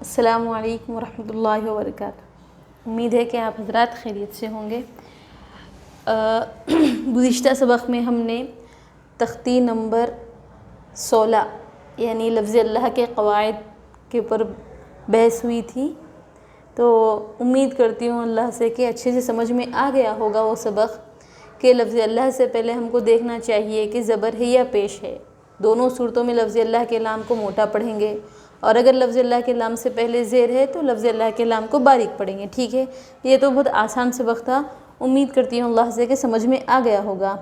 السلام علیکم ورحمۃ اللہ وبرکاتہ۔ امید ہے کہ آپ حضرات خیریت سے ہوں گے۔ گزشتہ سبق میں ہم نے تختی نمبر 16 یعنی لفظ اللہ کے قواعد کے اوپر بحث ہوئی تھی، تو امید کرتی ہوں اللہ سے کہ اچھے سے سمجھ میں آ گیا ہوگا وہ سبق کہ لفظ اللہ سے پہلے ہم کو دیکھنا چاہیے کہ زبر ہے یا پیش ہے۔ دونوں صورتوں میں لفظ اللہ کے لام کو موٹا پڑھیں گے، اور اگر لفظ اللہ کے لام سے پہلے زیر ہے تو لفظ اللہ کے لام کو باریک پڑھیں گے، ٹھیک ہے۔ یہ تو بہت آسان سبق تھا، امید کرتی ہوں اللہ سے کہ سمجھ میں آ گیا ہوگا۔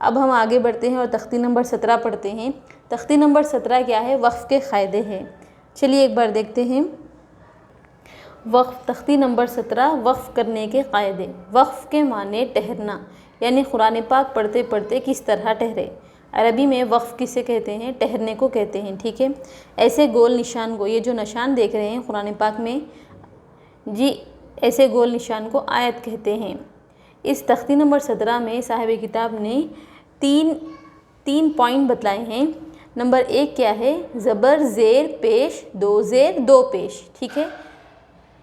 اب ہم آگے بڑھتے ہیں اور تختی نمبر 17 پڑھتے ہیں۔ تختی نمبر 17 کیا ہے؟ وقف کے قاعدے ہیں۔ چلیے ایک بار دیکھتے ہیں۔ وقف، تختی نمبر 17 وقف کرنے کے قاعدے۔ وقف کے معنی ٹھہرنا، یعنی قرآن پاک پڑھتے پڑھتے کس طرح ٹھہرے۔ عربی میں وقف کسے کہتے ہیں؟ ٹھہرنے کو کہتے ہیں، ٹھیک ہے۔ ایسے گول نشان کو، یہ جو نشان دیکھ رہے ہیں قرآن پاک میں، جی ایسے گول نشان کو آیت کہتے ہیں۔ اس تختی نمبر 17 میں صاحب کتاب نے تین پوائنٹ بتلائے ہیں۔ نمبر 1 کیا ہے؟ زبر زیر پیش دو زیر دو پیش، ٹھیک ہے۔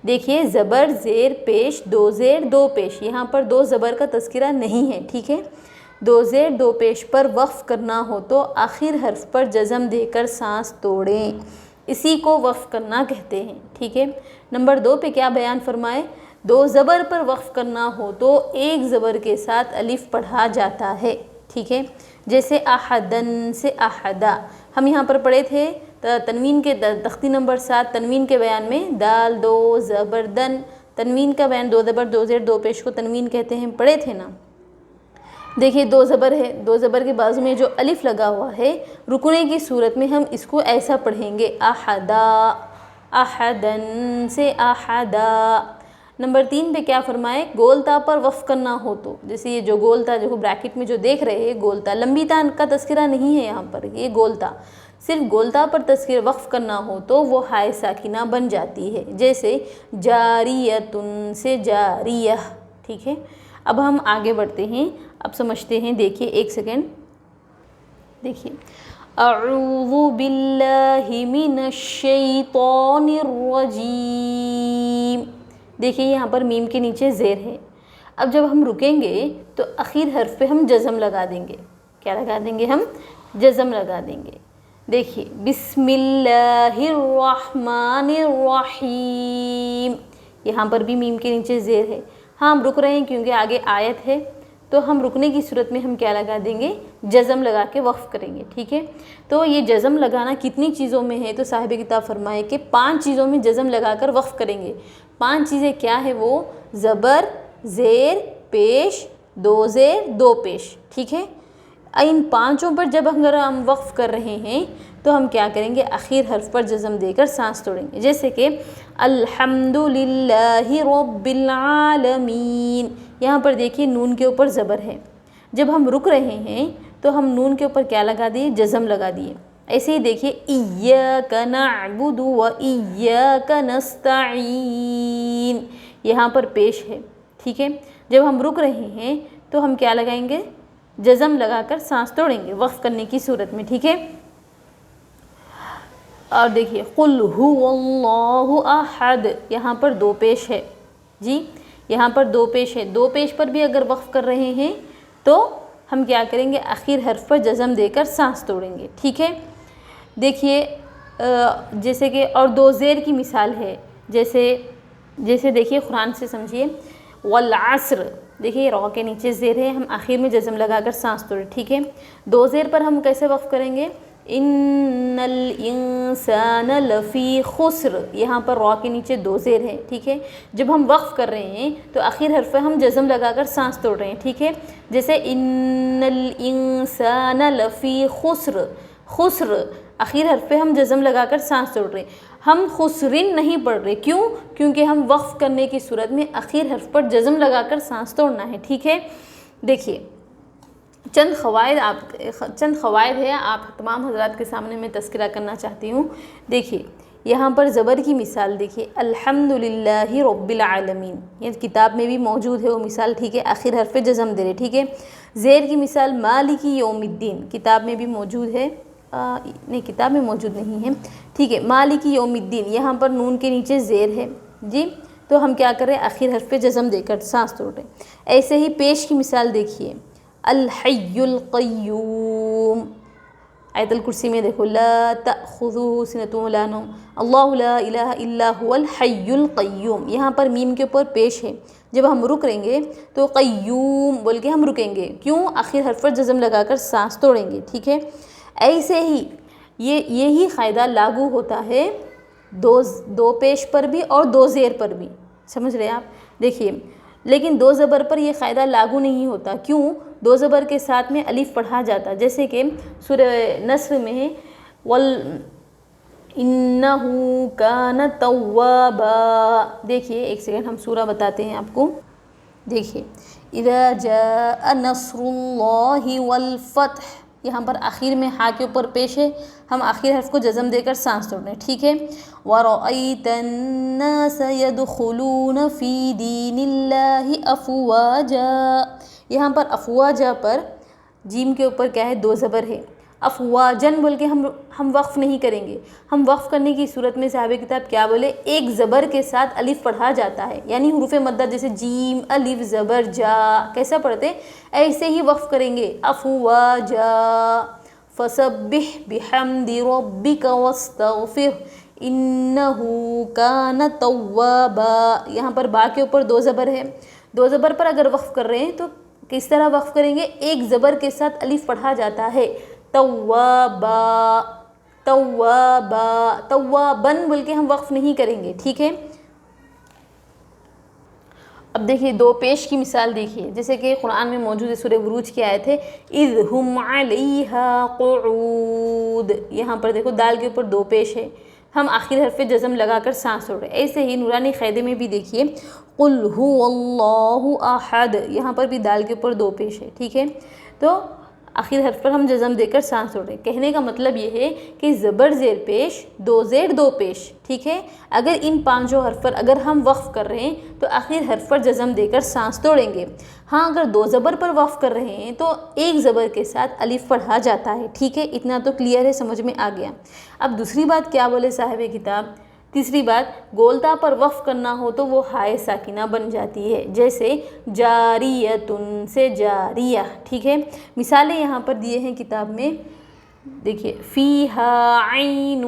دیکھیے زبر زیر پیش دو زیر دو پیش، یہاں پر دو زبر کا تذکرہ نہیں ہے، ٹھیک ہے۔ دو زیر دو پیش پر وقف کرنا ہو تو آخر حرف پر جزم دے کر سانس توڑیں، اسی کو وقف کرنا کہتے ہیں، ٹھیک ہے۔ نمبر 2 پہ کیا بیان فرمائے؟ دو زبر پر وقف کرنا ہو تو ایک زبر کے ساتھ الف پڑھا جاتا ہے، ٹھیک ہے۔ جیسے احدن سے احدا، ہم یہاں پر پڑھے تھے تنوین کے تختی نمبر 7 تنوین کے بیان میں، دال دو زبر دن، تنوین کا بیان دو زبر دو زیر دو پیش کو تنوین کہتے ہیں، پڑھے تھے نا۔ دیکھیے دو زبر ہے، دو زبر کے بازو میں جو الف لگا ہوا ہے، رکنے کی صورت میں ہم اس کو ایسا پڑھیں گے، احدا، احدن سے احدا۔ نمبر 3 پہ کیا فرمائے؟ گولتا پر وقف کرنا ہو تو، جیسے یہ جو گولتا جو بریکٹ میں جو دیکھ رہے ہیں گولتا، لمبی تا کا تذکرہ نہیں ہے یہاں پر، یہ گولتا، صرف گولتا پر تذکرہ وقف کرنا ہو تو وہ ہائے ساکنہ بن جاتی ہے، جیسے جاریتن سے جاریہ، ٹھیک ہے۔ اب ہم آگے بڑھتے ہیں، اب سمجھتے ہیں۔ دیکھیے ایک سیکنڈ، دیکھیے اعوذ باللہ من الشیطان الرجیم، دیکھیے یہاں پر میم کے نیچے زیر ہے۔ اب جب ہم رکیں گے تو آخر حرف پہ ہم جزم لگا دیں گے، کیا لگا دیں گے؟ ہم جزم لگا دیں گے۔ دیکھیے بسم اللہ الرحمن الرحیم، یہاں پر بھی میم کے نیچے زیر ہے۔ ہاں ہم رک رہے ہیں کیونکہ آگے آیت ہے، تو ہم رکنے کی صورت میں ہم کیا لگا دیں گے؟ جزم لگا کے وقف کریں گے، ٹھیک ہے۔ تو یہ جزم لگانا کتنی چیزوں میں ہے؟ تو صاحب کتاب فرمائے کہ 5 چیزوں میں جزم لگا کر وقف کریں گے۔ 5 چیزیں کیا ہے وہ؟ زبر، زیر، پیش، دو زیر، دو پیش، ٹھیک ہے۔ ان 5 پر جب اگر ہم وقف کر رہے ہیں تو ہم کیا کریں گے؟ آخر حرف پر جزم دے کر سانس توڑیں گے، جیسے کہ الحمدللہ رب العالمین، یہاں پر دیکھیے نون کے اوپر زبر ہے، جب ہم رک رہے ہیں تو ہم نون کے اوپر کیا لگا دیے؟ جزم لگا دیے۔ ایسے ہی دیکھیے ایاک نعبد و ایاک نستعین، یہاں پر پیش ہے، ٹھیک ہے۔ جب ہم رک رہے ہیں تو ہم کیا لگائیں گے؟ جزم لگا کر سانس توڑیں گے وقف کرنے کی صورت میں، ٹھیک ہے۔ اور دیکھیے قل هو اللہ احد، یہاں پر دو پیش ہے، جی یہاں پر دو پیش ہے۔ دو پیش پر بھی اگر وقف کر رہے ہیں تو ہم کیا کریں گے؟ آخر حرف پر جزم دے کر سانس توڑیں گے، ٹھیک ہے۔ دیکھیے جیسے کہ اور دو زیر کی مثال ہے، جیسے دیکھیے قرآن سے سمجھیے، والعصر، دیکھیے را کے نیچے زیر ہے، ہم آخر میں جزم لگا کر سانس توڑیں، ٹھیک ہے۔ دو زیر پر ہم کیسے وقف کریں گے؟ ان الانسان لفی خسر، یہاں پر را کے نیچے دو زیر ہے، ٹھیک ہے۔ جب ہم وقف کر رہے ہیں تو آخر حرف پہ ہم جزم لگا کر سانس توڑ رہے ہیں، ٹھیک ہے۔ جیسے ان الانسان لفی خسر، خسر آخر حرف پہ ہم جزم لگا کر سانس توڑ رہے ہیں، ہم خسرن نہیں پڑھ رہے، کیوں؟ کیونکہ ہم وقف کرنے کی صورت میں آخر حرف پر جزم لگا کر سانس توڑنا ہے، ٹھیک ہے۔ دیکھیے چند قواعد ہے، آپ تمام حضرات کے سامنے میں تذکرہ کرنا چاہتی ہوں۔ دیکھیے یہاں پر زبر کی مثال دیکھیے، الحمدللہ رب العالمین، یہ کتاب میں بھی موجود ہے وہ مثال، ٹھیک ہے، آخر حرف پہ جزم دے رہے، ٹھیک ہے۔ زیر کی مثال مالک یوم الدین، کتاب میں بھی موجود ہے، نہیں کتاب میں موجود نہیں ہے، ٹھیک ہے۔ مالک یوم الدین، یہاں پر نون کے نیچے زیر ہے جی، تو ہم کیا کر رہے ہیں، آخر حرف پہ جزم دے کر سانس توڑ رہے ہیں۔ ایسے ہی پیش کی مثال دیکھیے، الحی القیوم، آیت الکرسی میں دیکھو، لا تأخذہ سنۃ ولا نوم، اللہ لا الہ الا هو الحی القیوم، یہاں پر میم کے اوپر پیش ہے، جب ہم رک رہیں گے تو قیوم بول کے ہم رکیں گے، کیوں، آخر حرف پر جزم لگا کر سانس توڑیں گے، ٹھیک ہے۔ ایسے ہی یہی قاعدہ لاگو ہوتا ہے دو پیش پر بھی اور دو زیر پر بھی، سمجھ رہے ہیں آپ، دیکھیے، لیکن دو زبر پر یہ قاعدہ لاگو نہیں ہوتا، کیوں، دو زبر کے ساتھ میں الف پڑھا جاتا، جیسے کہ سورہ نصر میں ہے اِنَّهُ كَانَ تَوَّابًا، دیکھیے ایک سیکنڈ ہم سورہ بتاتے ہیں آپ کو، دیکھیے، اِذَا جَاءَ نَصْرُ اللَّهِ وَالْفَتْحُ، یہاں پر آخر میں ہا کے اوپر پیش ہے، ہم آخر حرف کو جزم دے کر سانس توڑ رہے ہیں، ٹھیک ہے۔ وَرَأَيْتَ النَّاسَ يَدْخُلُونَ فِي دِينِ اللَّهِ أَفْوَاجًا، یہاں پر افواجا پر جیم کے اوپر کیا ہے، دو زبر ہے، افواجن بول کے ہم وقف نہیں کریں گے، ہم وقف کرنے کی صورت میں صاحب کتاب کیا بولے، ایک زبر کے ساتھ الف پڑھا جاتا ہے، یعنی حروف مدہ جیسے جیم الف زبر جا کیسا پڑھتے، ایسے ہی وقف کریں گے، افواجا، فسبح بحمد ربک واستغفر انہ کان توابا، یہاں پر با کے اوپر دو زبر ہے، دو زبر پر اگر وقف کر رہے ہیں تو کس طرح وقف کریں گے، ایک زبر کے ساتھ الف پڑھا جاتا ہے، توابا، توابا، توابن بول کے ہم وقف نہیں کریں گے، ٹھیک ہے۔ اب دیکھیے دو پیش کی مثال دیکھیے، جیسے کہ قرآن میں موجود ہے، سورہ بروج کی آیت ہے، اذ ہم علیہا قعود، یہاں پر دیکھو دال کے اوپر دو پیش ہے، ہم آخر حرف جزم لگا کر سانس توڑ رہے ہیں۔ ایسے ہی نورانی قاعدے میں بھی دیکھیے، قل هو اللہ احد، یہاں پر بھی دال کے اوپر دو پیش ہے، ٹھیک ہے، تو آخر حرف پر ہم جزم دے کر سانس توڑ رہے ہیں۔ کہنے کا مطلب یہ ہے کہ زبر زیر پیش، دو زیر دو پیش، ٹھیک ہے، اگر ان پانچوں حرف پر اگر ہم وقف کر رہے ہیں تو آخر حرف پر جزم دے کر سانس توڑیں گے، ہاں اگر دو زبر پر وقف کر رہے ہیں تو ایک زبر کے ساتھ الف پڑھا جاتا ہے، ٹھیک ہے، اتنا تو کلیئر ہے، سمجھ میں آ گیا۔ اب دوسری بات کیا بولے صاحب کتاب، تیسری بات، گولتا پر وقف کرنا ہو تو وہ ہائے ساکنہ بن جاتی ہے، جیسے جاریتن سے جاریہ، ٹھیک ہے۔ مثالیں یہاں پر دیے ہیں کتاب میں، دیکھیے فیہا عین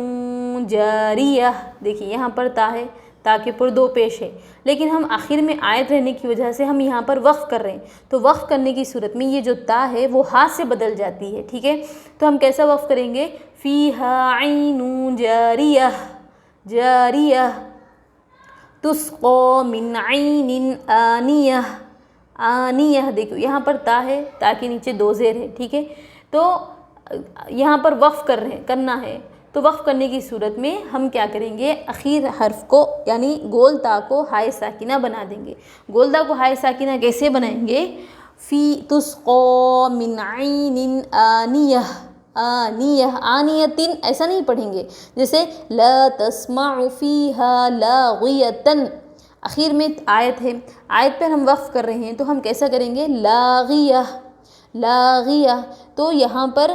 جاریہ، دیکھیے یہاں پر تا ہے، تا کے پر دو پیش ہے، لیکن ہم آخر میں آیت رہنے کی وجہ سے ہم یہاں پر وقف کر رہے ہیں، تو وقف کرنے کی صورت میں یہ جو تا ہے وہ ہا سے بدل جاتی ہے، ٹھیک ہے، تو ہم کیسا وقف کریں گے، فیہا عین جاریہ، جاریہ تسقا من عین آنیہ، آنیہ، دیکھو یہاں پر تا ہے، تا کے نیچے دو زیر ہے، ٹھیک ہے، تو یہاں پر وقف کرنا ہے، تو وقف کرنے کی صورت میں ہم کیا کریں گے، اخیر حرف کو یعنی گول تا کو ہائے ساکنہ بنا دیں گے۔ گول تا کو ہائے ساکنہ کیسے بنائیں گے، فی تسقا من عین آنیہ، آنیہ، آنیتن ایسا نہیں پڑھیں گے، جیسے لا تسمع فیہا لاغیتن، اخیر میں آیت ہے، آیت پر ہم وقف کر رہے ہیں تو ہم کیسا کریں گے، لاغیہ، لاغیہ، تو یہاں پر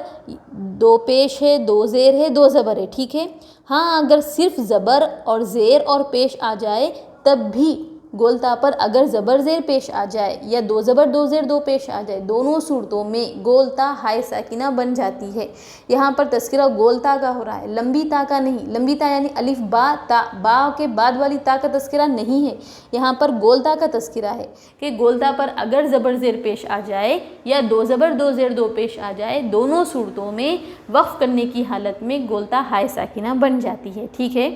دو پیش ہے، دو زیر ہے، دو زبر ہے، ٹھیک ہے، ہاں اگر صرف زبر اور زیر اور پیش آ جائے تب بھی گولتا پر اگر زبر زیر پیش آ جائے یا دو زبر دو زیر دو پیش آ جائے، دونوں صورتوں میں گولتا ہائے ساکنہ بن جاتی ہے۔ یہاں پر تذکرہ گولتا کا ہو رہا ہے، لمبی تا کا نہیں، لمبی تا یعنی الف با تا، با کے بعد والی تا کا تذکرہ نہیں ہے، یہاں پر گولتا کا تذکرہ ہے کہ گولتا پر اگر زبر زیر پیش آ جائے یا دو زبر دو زیر دو پیش آ جائے، دونوں صورتوں میں وقف کرنے کی حالت میں گولتا ہائے ساکنہ بن جاتی ہے، ٹھیک ہے۔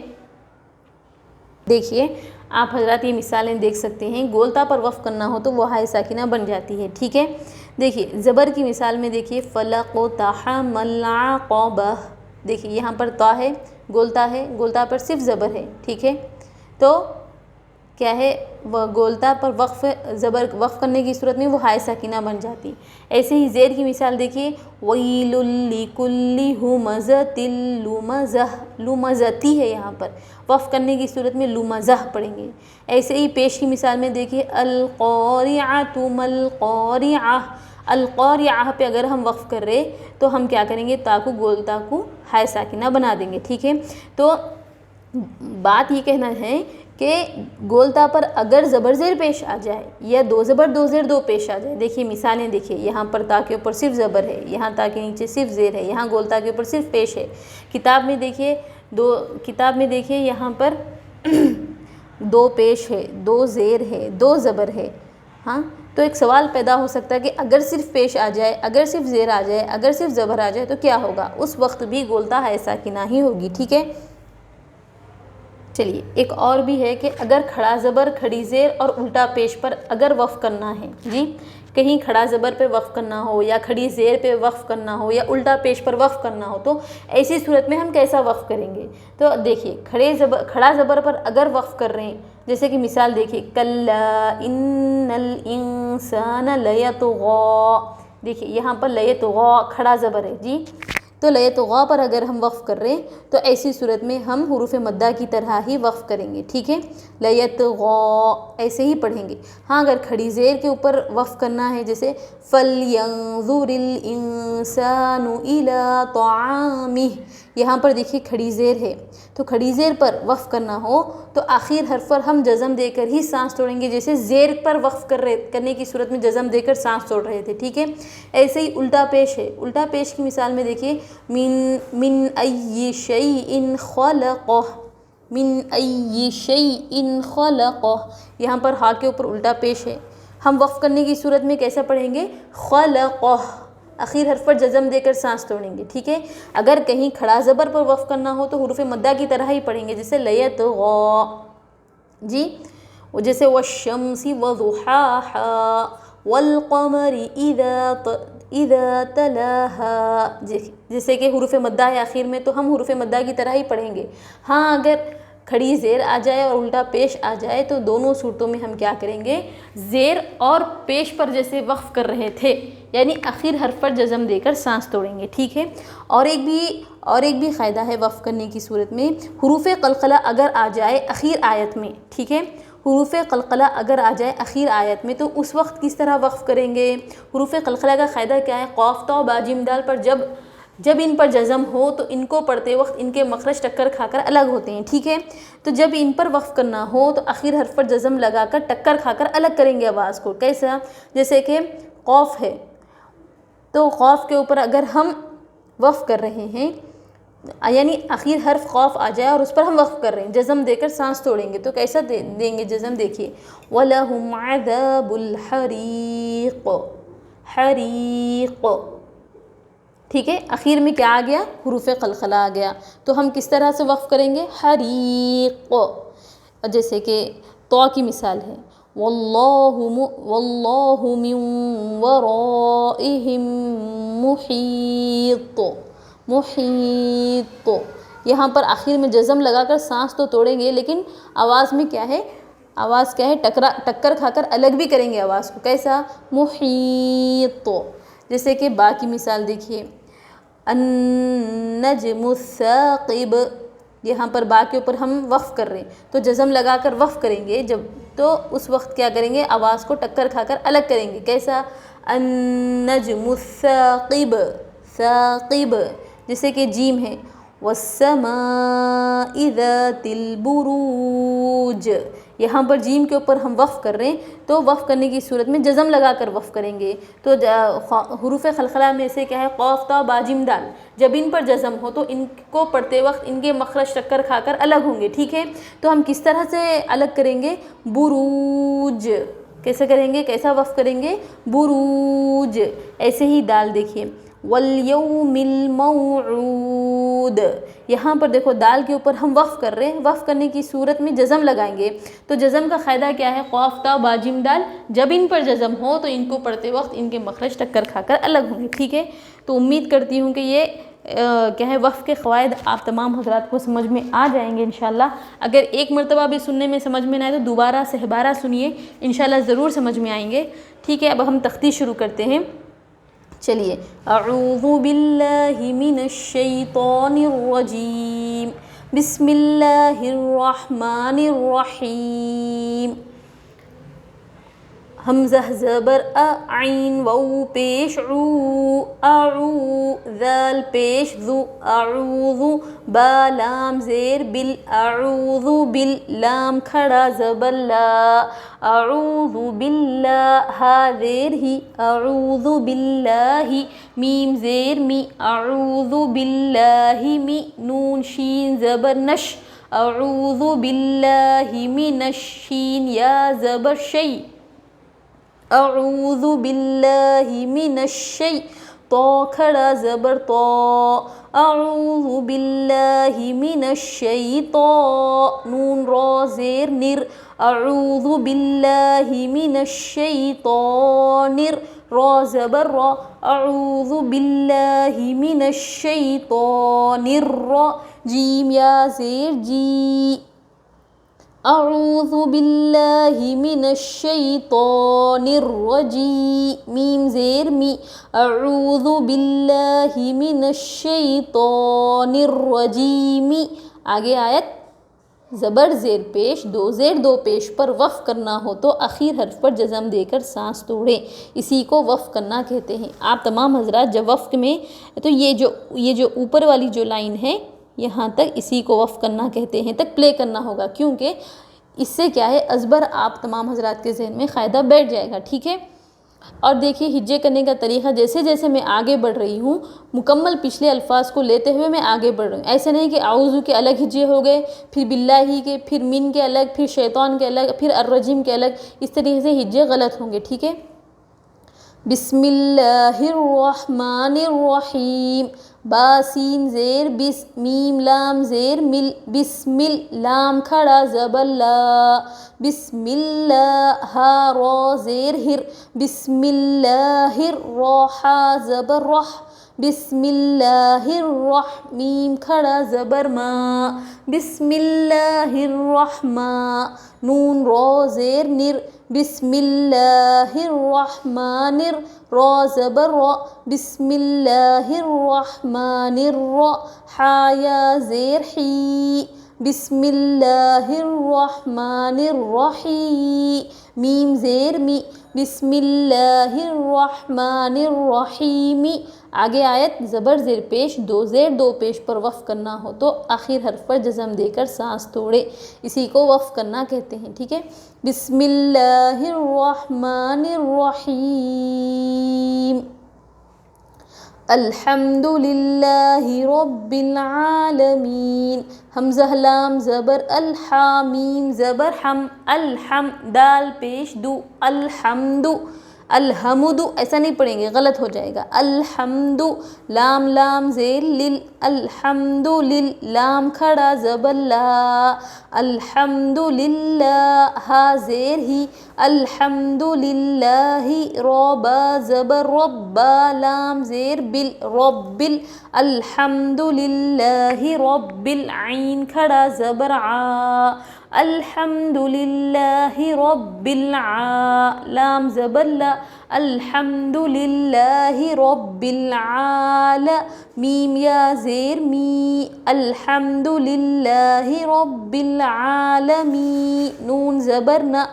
دیکھیے آپ حضرات یہ مثالیں دیکھ سکتے ہیں، گولتا پر وقف کرنا ہو تو وہ ہائے ساکنہ بن جاتی ہے، ٹھیک ہے۔ دیکھیے زبر کی مثال میں دیکھیے فلقتحم العقبہ، دیکھیے یہاں پر تا ہے، گولتا ہے، گولتا پر صرف زبر ہے، ٹھیک ہے، تو کیا ہے، وہ گولتا پر زبر وقف کرنے کی صورت میں وہ ہائے ساکنہ بن جاتی۔ ایسے ہی زیر کی مثال دیکھیے ویل لکل ہمزۃ لمزہ، لمزتی ہے، یہاں پر وقف کرنے کی صورت میں لمزہ پڑھیں گے۔ ایسے ہی پیش کی مثال میں دیکھیے القارعۃ ما القارعہ، القاریعہ پہ اگر ہم وقف کر رہے تو ہم کیا کریں گے، تا کو گول تا کو ہائے ساکنہ بنا دیں گے، ٹھیک ہے۔ تو بات یہ کہنا ہے کہ گولتا پر اگر زبر زیر پیش آ جائے یا دو زبر دو زیر دو پیش آ جائے، دیکھیے مثالیں دیکھیے، یہاں پر تا کے اوپر صرف زبر ہے، یہاں تا کے نیچے صرف زیر ہے، یہاں گولتا کے اوپر صرف پیش ہے۔ کتاب میں دیکھیے یہاں پر دو پیش ہے، دو زیر ہے، دو زبر ہے، ہاں۔ تو ایک سوال پیدا ہو سکتا ہے کہ اگر صرف پیش آ جائے، اگر صرف زیر آ جائے، اگر صرف زبر آ جائے تو کیا ہوگا؟ اس وقت بھی گولتا ہائے ساکنہ ہی ہوگی، ٹھیک ہے۔ چلیے ایک اور بھی ہے کہ اگر کھڑا زبر کھڑی زیر اور الٹا پیش پر اگر وقف کرنا ہے، جی کہیں کھڑا زبر پہ وقف کرنا ہو یا کھڑی زیر پہ وقف کرنا ہو یا الٹا پیش پر وقف کرنا ہو تو ایسی صورت میں ہم کیسا وقف کریں گے؟ تو دیکھیے کھڑا زبر پر اگر وقف کر رہے ہیں، جیسے کہ مثال دیکھیے کلا ان الانسان لیطغی، دیکھیے یہاں پر لیطغی کھڑا زبر ہے، جی تو لیطغی پر اگر ہم وقف کر رہے ہیں تو ایسی صورت میں ہم حروف مدہ کی طرح ہی وقف کریں گے، ٹھیک ہے۔ لیطغی ایسے ہی پڑھیں گے۔ ہاں اگر کھڑی زیر کے اوپر وقف کرنا ہے، جیسے فَلْيَنظُرِ الْإِنسَانُ إِلَىٰ طَعَامِهِ، یہاں پر دیکھیے کھڑی زیر ہے، تو کھڑی زیر پر وقف کرنا ہو تو آخر حرف پر ہم جزم دے کر ہی سانس توڑیں گے، جیسے زیر پر وقف کرنے کی صورت میں جزم دے کر سانس توڑ رہے تھے، ٹھیک ہے۔ ایسے ہی الٹا پیش ہے، الٹا پیش کی مثال میں دیکھیے من ای شیء خلقہ، من ای شیء خلقہ، یہاں پر ہا کے اوپر الٹا پیش ہے، ہم وقف کرنے کی صورت میں کیسا پڑھیں گے؟ خلقہ، اخیر حرف پر جزم دے کر سانس توڑیں گے، ٹھیک ہے۔ اگر کہیں کھڑا زبر پر وقف کرنا ہو تو حروف مدہ کی طرح ہی پڑھیں گے، جیسے لیطغی، جی جیسے والشمس وضحاہا والقمر اذا تلاہا، جیسے کہ حروف مدہ ہے آخر میں تو ہم حروف مدہ کی طرح ہی پڑھیں گے۔ ہاں اگر کھڑی زیر آ جائے اور الٹا پیش آ جائے تو دونوں صورتوں میں ہم کیا کریں گے؟ زیر اور پیش پر جیسے وقف کر رہے تھے یعنی آخر حرف پر جزم دے کر سانس توڑیں گے، ٹھیک ہے۔ اور ایک بھی قاعدہ ہے وقف کرنے کی صورت میں، حروف قلقلہ اگر آ جائے آخر آیت میں، ٹھیک ہے، حروف قلقلہ اگر آ جائے آخر آیت میں تو اس وقت کس طرح وقف کریں گے؟ حروف قلقلہ کا قاعدہ کیا ہے؟ قاف تا با جیم دال پر جب ان پر جزم ہو تو ان کو پڑھتے وقت ان کے مخرج ٹکر کھا کر الگ ہوتے ہیں، ٹھیک ہے۔ تو جب ان پر وقف کرنا ہو تو آخر حرف پر جزم لگا کر ٹکر کھا کر الگ کریں گے آواز کو، کیسا؟ جیسے کہ قاف ہے تو قاف کے اوپر اگر ہم وقف کر رہے ہیں یعنی آخر حرف قاف آ جائے اور اس پر ہم وقف کر رہے ہیں، جزم دے کر سانس توڑیں گے تو کیسا دیں گے جزم؟ دیکھیے وَلَهُمْ عَذَابُ الْحَرِيقِ، حریق، ٹھیک ہے۔ آخر میں کیا آ گیا؟ حروف قلقلہ آ گیا، تو ہم کس طرح سے وقف کریں گے؟ حریق۔ جیسے کہ طا کی مثال ہے واللہ من ورائہم محیط، محیط، یہاں پر آخر میں جزم لگا کر سانس تو توڑیں گے لیکن آواز میں کیا ہے؟ آواز کیا ہے؟ ٹکر کھا کر الگ بھی کریں گے آواز کو، کیسا؟ محیط۔ جیسے کہ با کی مثال دیکھیے النجم الثاقب، یہاں پر با کے اوپر ہم وقف کر رہے ہیں تو جزم لگا کر وقف کریں گے، جب تو اس وقت کیا کریں گے؟ آواز کو ٹکر کھا کر الگ کریں گے، کیسا؟ النجم الثاقب، ثاقب۔ جیسے کہ جیم ہے والسماء ذات البروج، یہاں پر جیم کے اوپر ہم وقف کر رہے ہیں تو وقف کرنے کی صورت میں جزم لگا کر وقف کریں گے، تو حروف قلقلہ میں سے کیا ہے؟ قاف تا با جیم دال، جب ان پر جزم ہو تو ان کو پڑھتے وقت ان کے مخرج ٹکر کھا کر الگ ہوں گے، ٹھیک ہے۔ تو ہم کس طرح سے الگ کریں گے؟ بروج، کیسے کریں گے؟ کیسا وقف کریں گے؟ بروج۔ ایسے ہی دال دیکھیے والیوم الموعود، یہاں پر دیکھو دال کے اوپر ہم وقف کر رہے ہیں، وقف کرنے کی صورت میں جزم لگائیں گے، تو جزم کا قاعدہ کیا ہے؟ قاف تا با جیم دال، جب ان پر جزم ہو تو ان کو پڑھتے وقت ان کے مخرج ٹکر کھا کر الگ ہوں گے، ٹھیک ہے۔ تو امید کرتی ہوں کہ یہ کیا ہے وقف کے قواعد آپ تمام حضرات کو سمجھ میں آ جائیں گے انشاءاللہ۔ اگر ایک مرتبہ بھی سننے میں سمجھ میں نہ آئے تو دوبارہ سہبارہ سنیے، انشاءاللہ ضرور سمجھ میں آئیں گے، ٹھیک ہے۔ اب ہم تختی شروع کرتے ہیں، چلیے اعوذ باللہ من الشیطان الرجیم، بسم اللہ الرحمن الرحیم۔ حمزہ زبر عین واو پیش عو اعو ذال پیش ذو اعوذ با لام زیر بل اعوذ بل لام کھڑا زبر لا اعوذ باللہ ہا زیر ہی اعوذ باللہ میم زیر می اعوذ باللہ می نون شین زبر نش اعوذ باللہ من الشین یا زبر شی اعوذ باللہ من الشی تو کھڑا زبر تو اعوذ باللہ من الشیطان نون را زیر نر اعوذ باللہ من الشیطان را زبر را اعوذ باللہ من الشیطان الرا جیم یا زیر جی اعوذ باللہ من الشیطان الرجیم میم زیر می اعوذ باللہ من الشیطان الرجیم آگے آیت زبر زیر پیش دو زیر دو پیش پر وقف کرنا ہو تو اخیر حرف پر جزم دے کر سانس توڑیں، اسی کو وقف کرنا کہتے ہیں۔ آپ تمام حضرات جب وقف میں تو یہ جو اوپر والی جو لائن ہے یہاں تک اسی کو وقف کرنا کہتے ہیں، تک پلے کرنا ہوگا، کیونکہ اس سے کیا ہے ازبر آپ تمام حضرات کے ذہن میں قاعدہ بیٹھ جائے گا، ٹھیک ہے۔ اور دیکھیے ہجے کرنے کا طریقہ جیسے جیسے میں آگے بڑھ رہی ہوں مکمل پچھلے الفاظ کو لیتے ہوئے میں آگے بڑھ رہی ہوں، ایسے نہیں کہ اعوذ کے الگ ہجے ہو گئے، پھر باللہ کے، پھر من کے الگ، پھر شیطان کے الگ، پھر الرجیم کے الگ، اس طریقے سے ہجے غلط ہوں گے، ٹھیک ہے۔ بسم اللہ الرحمن الرحیم با سین زیر بس میم لام زیر مل بسمل لام کھڑا زبر لا بسم اللہ ہا را زیر ہر بسم اللہ الرحا زبر رح بسم اللہ الرحمیم کھڑا زبر ما بسم اللہ الرحمن نون را زیر نر بسم اللہ الرحمن را زبر را بسم اللہ الرحمن الرا حا یا زیر حی بسم اللہ الرحمن الرحیم میم زیر می بسم اللہ الرحمن الرحیم آگے آیت زبر زیر پیش دو زیر دو پیش پر وقف کرنا ہو تو آخر حرف پر جزم دے کر سانس توڑے، اسی کو وقف کرنا کہتے ہیں، ٹھیک ہے۔ بسم اللہ الرحمن الرحیم الحمد للہ رب العالمین حمزہ لام زبر الحا میم زبر حم الحم دال پیش دو الحمد الحمد ایسا نہیں پڑھیں گے، غلط ہو جائے گا، الحمد لام لام زیر لل الحمد لل لام کھڑا زبر لا الحمد للہ ہا زیر ہی الحمد للہ را با زبر رب لام زیر بل رب الحمد للہ رب العین کھڑا زبر عا الحمد للہ رب لام زبر لا الحمد للہ رب میم یا زیر می الحمد للہ رب العالمین نون زبر نا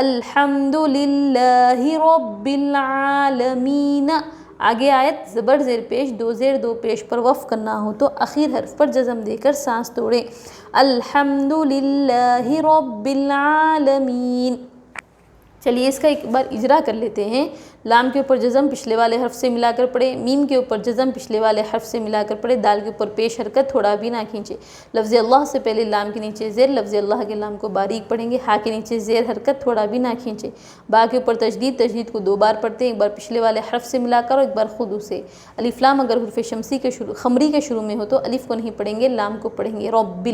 الحمد للہ رب العالمین آگے آیت زبر زیر پیش دو زیر دو پیش پر وقف کرنا ہو تو اخیر حرف پر جزم دے کر سانس توڑیں، الحمد للہ رب العالمین۔ چلیے اس کا ایک بار اجرا کر لیتے ہیں۔ لام کے اوپر جزم پچھلے والے حرف سے ملا کر پڑھے، میم کے اوپر جزم پچھلے والے حرف سے ملا کر پڑھے، دال کے اوپر پیش حرکت تھوڑا بھی نہ کھینچے، لفظ اللہ سے پہلے لام کے نیچے زیر، لفظ اللہ کے لام کو باریک پڑھیں گے، ہا کے نیچے زیر حرکت تھوڑا بھی نہ کھینچے، با کے اوپر تجدید کو دو بار پڑھتے ہیں، ایک بار پچھلے والے حرف سے ملا کر اور ایک بار خود اسے۔ الف لام اگر حرف شمسی کے خمری کے شروع میں ہو تو الف کو نہیں پڑھیں گے، لام کو پڑھیں گے، رب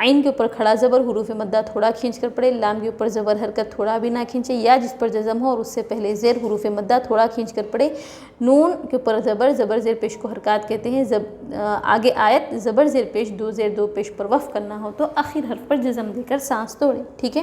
عین کے اوپر کھڑا زبر حروف مدہ تھوڑا کھینچ کر پڑھے، لام کے اوپر زبر حرکت تھوڑا بھی نہ کھینچے، یا جس پر جزم ہو اور اس سے پہلے زیر حروف مدہ تھوڑا کھینچ کر پڑھے، نون کے اوپر زبر زیر پیش کو حرکات کہتے ہیں، آگے آیت زبر زیر پیش دو زیر دو پیش پر وقف کرنا ہو تو آخر حرف پر جزم دے کر سانس توڑے، ٹھیک ہے۔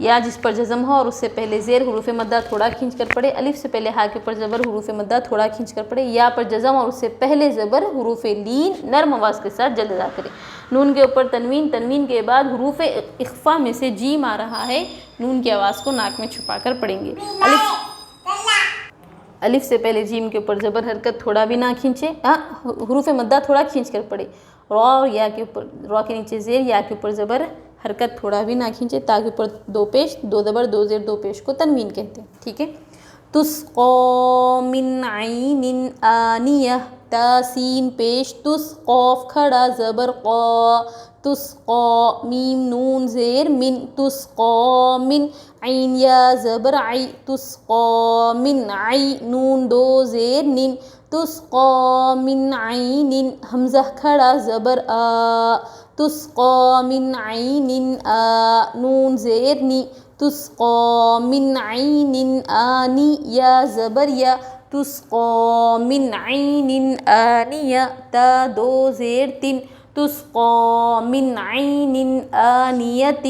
یا جس پر جزم ہو اور اس سے پہلے زیر حروف مدہ تھوڑا کھینچ کر پڑھے، الف سے پہلے ہا کے اوپر زبر حروف مدہ تھوڑا کھینچ کر پڑھے، یا پر جزم اور اس سے پہلے زبر حروف لین نرم آواز کے ساتھ جلد ادا کرے۔ نون کے اوپر تنوین، تنوین کے بعد حروف اخفا میں سے جیم آ رہا ہے، نون کی آواز کو ناک میں چھپا کر پڑھیں گے۔ الف سے پہلے جیم کے اوپر زبر حرکت تھوڑا بھی نہ کھینچے، حروف مدہ تھوڑا کھینچ کر پڑھے۔ را اور یا کے اوپر، را کے نیچے زیر، یا کے اوپر زبر حرکت تھوڑا بھی نہ کھینچے، تا کے اوپر دو پیش، دو زبر دو زیر دو پیش کو تنوین کہتے ہیں، ٹھیک ہے۔ تسقا من عین آنیہ، تا سین پیش، تس قاف کھڑا زبر قا، تسقا میم نون زیر من، تسقا من عین یا زبر عی، تسقا من عی نون دو زیر نن، تسقا من عین حمزہ کھڑا زبر آ، تسقا من عین آ نون زیر نی، تسقا من عین آنی یا زبر یا، تسقا من عین آنیہ تا دو زیر تن، تسقا من عین آنیۃ۔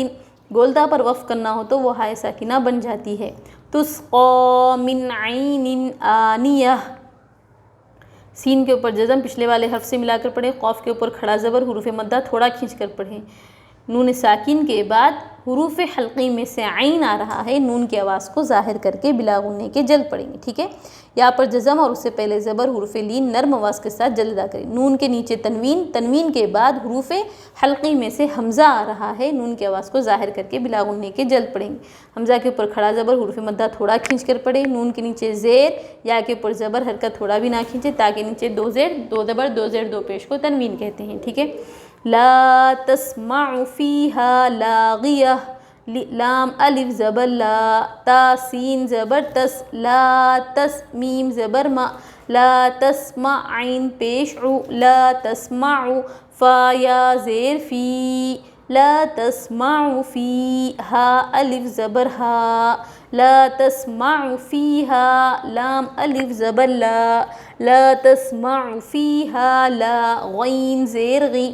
گولتا پر وقف کرنا ہو تو وہ ہائے ساکنہ بن جاتی ہے، تسقا من عین آنیہ۔ سین کے اوپر جزم پچھلے والے حرف سے ملا کر پڑھیں، قاف کے اوپر کھڑا زبر حروف مدہ تھوڑا کھینچ کر پڑھیں۔ نون ساکن کے بعد حروف حلقی میں سے عین آ رہا ہے، نون کی آواز کو ظاہر کر کے بلا غنّے کے جلد پڑھیں گے، ٹھیک ہے۔ یا پر جزم اور اس سے پہلے زبر حروف لین نرم آواز کے ساتھ جلد ادا کریں۔ نون کے نیچے تنوین، تنوین کے بعد حروف حلقی میں سے حمزہ آ رہا ہے، نون کی آواز کو ظاہر کر کے بلا غنّے کے جلد پڑھیں گے۔ حمزہ کے اوپر کھڑا زبر حروف مدہ تھوڑا کھینچ کر پڑھیں، نون کے نیچے زیر، یا کے اوپر زبر حرکت تھوڑا بھی نہ کھینچے، تاکہ نیچے دو زیر دو زبر دو زیر دو پیش کو تنوین کہتے ہیں، ٹھیک ہے۔ لا تسمع فیہا لاغیہ، لام الف زبر لا، تا سین زبر تس، لا تس میم زبر ما، لا تسمع عین پیش عو، لا تسمع فا یا زیر فی، لا تسمع فی ہا الف زبر ہا، لا تسمع فیہا لام الف زبر لا، لا تسمع فیہا لا غین زیر غی،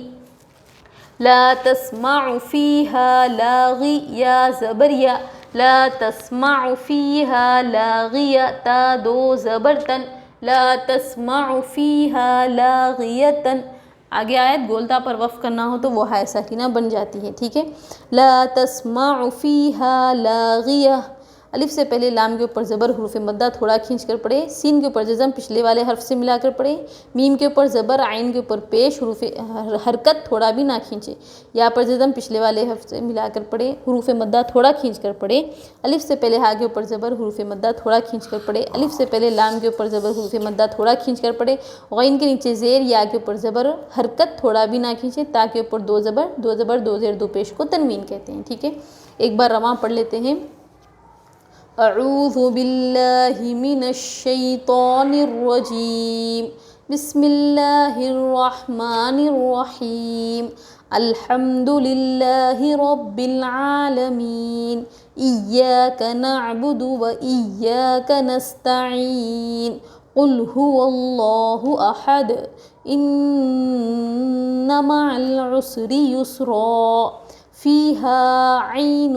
لا تسمع فیہا لاغی یا زبر یا، لا تسمع فیہا لاغیہ تا دو زبر تن، لا تسمع فیہا لاغیۃ۔ آگے آیت گولتا پر وقف کرنا ہو تو وہ ہائے ساکنہ بن جاتی ہے، ٹھیک ہے۔ لا تسمع فیہا لاغیہ، الف سے پہلے لام کے اوپر زبر حروف مدہ تھوڑا کھینچ کر پڑھے، سین کے اوپر جزم پچھلے والے حرف سے ملا کر پڑھے، میم کے اوپر زبر، عین کے اوپر پیش حروف حرکت تھوڑا بھی نہ کھینچے، یا پر جزم پچھلے والے حرف سے ملا کر پڑھے، حروف مدہ تھوڑا کھینچ کر پڑھے، الف سے پہلے ہا کے اوپر زبر حروف مدہ تھوڑا کھینچ کر پڑھے، الف سے پہلے لام کے اوپر زبر حروف مدہ تھوڑا کھینچ کر پڑھے، غین کے نیچے زیر، یا کے اوپر زبر حرکت تھوڑا بھی نہ کھینچے، تا کے اوپر دو زبر دو زیر دو پیش کو تنوین کہتے ہیں، ٹھیک ہے۔ ایک بار رواں پڑھ لیتے ہیں۔ اعوذ باللہ من الشیطان الرجیم، بسم اللہ الرحمن الرحیم، الحمد للہ رب العالمین، ایاک نعبد و ایاک نستعین، قل هو اللہ احد، ان مع العسر یسرا، فیہا عین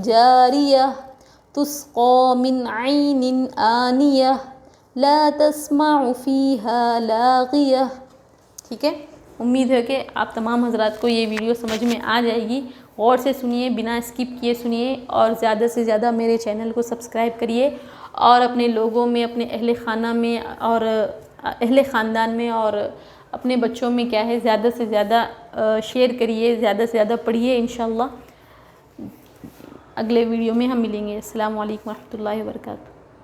جاریہ، تسقا من عین آنیہ، لا تسمع فیہا لاغیہ، ٹھیک ہے۔ امید ہے کہ آپ تمام حضرات کو یہ ویڈیو سمجھ میں آ جائے گی، غور سے سنیے، بنا اسکپ کیے سنیے، اور زیادہ سے زیادہ میرے چینل کو سبسکرائب کریے، اور اپنے لوگوں میں، اپنے اہل خانہ میں اور اہل خاندان میں اور اپنے بچوں میں کیا ہے زیادہ سے زیادہ شیئر کریے، زیادہ سے زیادہ پڑھیے انشاءاللہ۔ اگلے ویڈیو میں ہم ملیں گے۔ السلام علیکم ورحمۃ اللہ وبرکاتہ۔